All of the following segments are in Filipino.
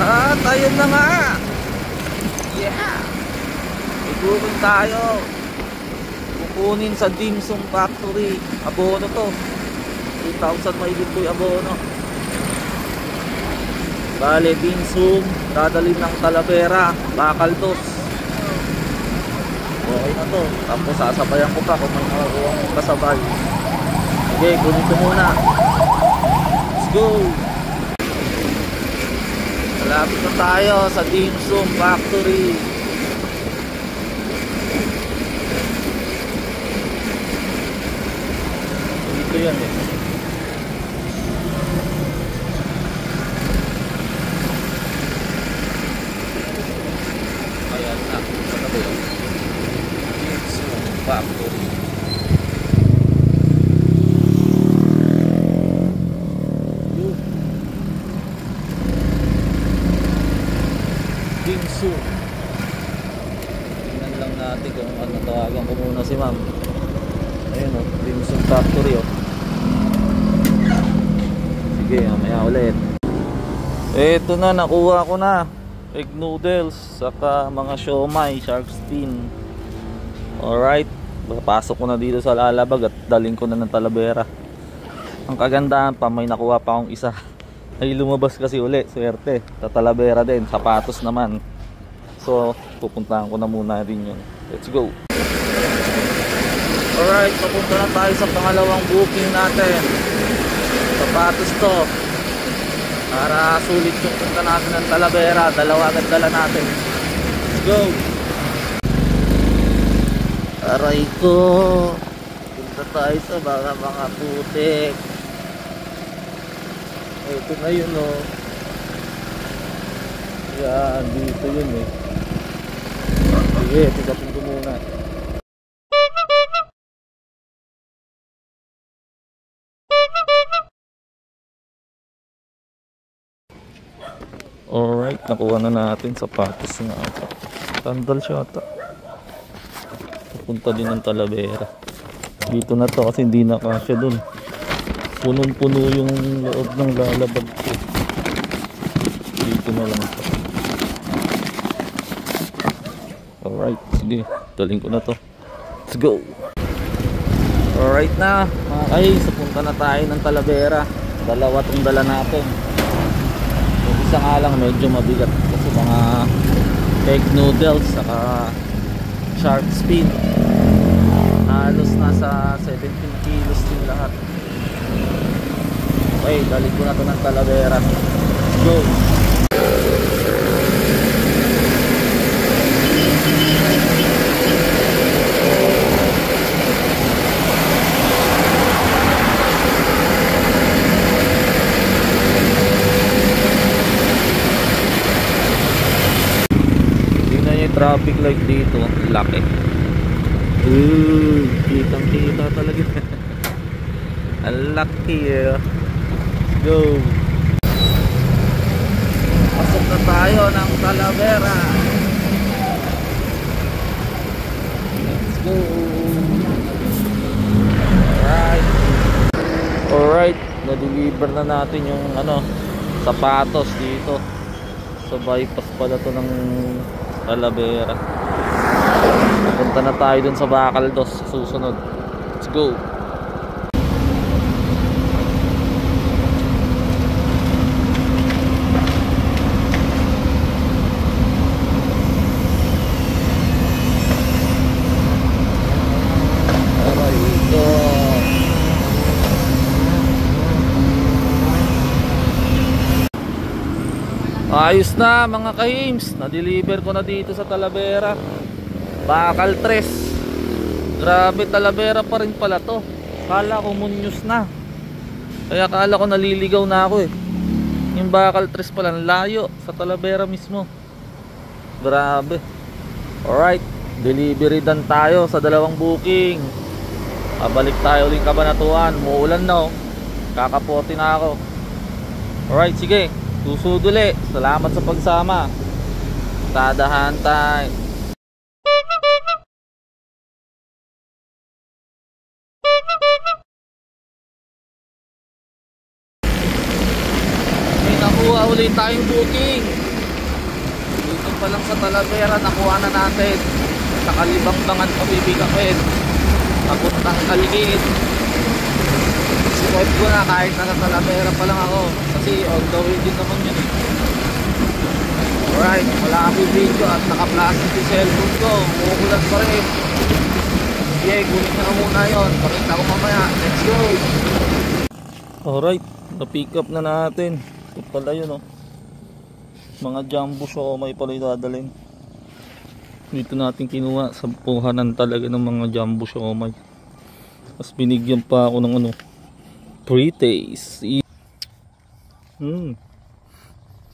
At ayun na nga. Yeah. Igurin tayo. Kukunin sa Dim Sum Factory. Abono to. 3,000 mahigit ko yung abono. Bale, Dim Sum. Dadalhin ng Talavera. Bakaldos. Okay na to. Tapos sasabayan ko pa kung may nakakuha mong kasabay. Okay, kunin ko muna. Let's go. Malapit na tayo sa Dim Sum Factory. Dito yan eh. Ayan na. Ano ba yun? Dim Sum Factory. Dim Sum. Tingnan lang natin kung ano, tawagan ko muna si ma'am. Ayun o, Dim Sum Factory o. Sige, mamaya ulit. Eto na, nakuha ko na egg noodles, saka mga siomai, shark fin. Alright, pasok ko na dito sa lalabag at daling ko na ng Talavera. Ang kagandahan pa, may nakuha pa akong isa. Ay lumabas kasi uli, swerte. Sa Talavera din, sapatos naman. So, pupuntahan ko na muna rin yun. Let's go. Alright, papunta na tayo sa pangalawang booking natin. Sapatos to. Para sulit yung punta natin ng Talavera. Dalawa agad dala natin. Let's go. Aray ko. Punta tayo sa mga putik. Ito na yun o. Yan, dito yun eh. Sige, tigapin ko muna. Alright, nakuha na natin sapatos nga ata. Sandal siya ata. Pupunta din ng Talavera. Dito na to kasi hindi na kasya dun. Punong-puno yung loob ng lalabag ko. Dito na lang ito. Alright, sige. Daling ko na to. Let's go. Alright na mga guys, punta na tayo ng Talavera. Dalawa itong dala natin. Yung isa nga lang medyo mabigat kasi mga egg noodles saka shark fin. Halos nasa 17 kilos din lahat. Okay, dalit ko na ito ng Talavera. Let's go. Tingnan nyo yung traffic light dito. Laki. Kitang kita talaga. Ang laki eh. Go. Pasok na tayo ng Talavera. Let's go. Alright, na-deliver na natin yung sapatos dito. So bypass pala to ng Talavera. Punta na tayo dun sa Bakaldos susunod. Let's go. Ayos na mga kahims, na-deliver ko na dito sa Talavera. Bakal 3. Grabe, Talavera pa rin pala to. Kala ko Muñoz na. Kaya kala ko naliligaw na ako eh. Yung Bakal 3 pala, layo sa Talavera mismo. Grabe. Alright, delivery done tayo sa dalawang booking. Pabalik tayo uling Cabanatuan. Muulan na oh. Kakapote na ako. Alright, sige. Susud uli. Salamat sa pagsama. Tadahan tayo. May nakuha ulit tayong booking. pa lang sa Talavera, nakuha na natin. Sa Kalibangbangan pabibigapin. Papuntang Kaligid. Swipe ko na kahit nasa Talavera pa lang ako. Kasi on the way din naman yun eh. Alright, wala akong video at naka-plastic yung cellphone ko. Uukulan pa rin. Okay, kunin ko na muna yun. Pakita ko mamaya. Let's go! Alright, na-pick up na natin. Ito pala yun oh. Mga jumbo siomai pala yung dadalhin. Dito natin kinuha sa puhanan talaga ng mga jumbo siomai. Tapos binigyan pa ako ng ano, pre-taste.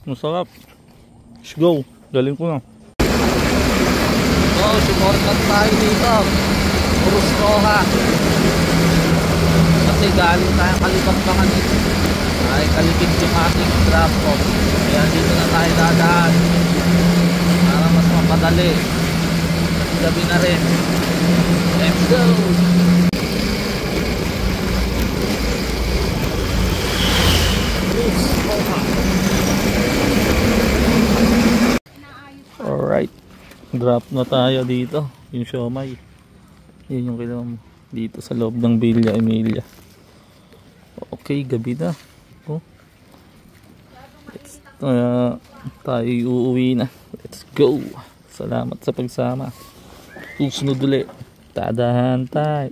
Masarap. Let's go. Galing ko na. So, supportan tayo dito. Purus Roja. Kasi galing tayo Kalibangbangan dito. Ay, Kaligid yung ating drop off. Kaya dito na tayo dadaan. Para mas mapadali. Kasi gabi na rin. Let's go! Alright, drop na tayo dito. Yung siomai, yun yung kailangan mo dito sa loob ng Villa Emilia. Okay, gabi na. Oh. Tayo uuwi na. Let's go. Salamat sa pagsama. Susunod ulit. Tadahan tayo.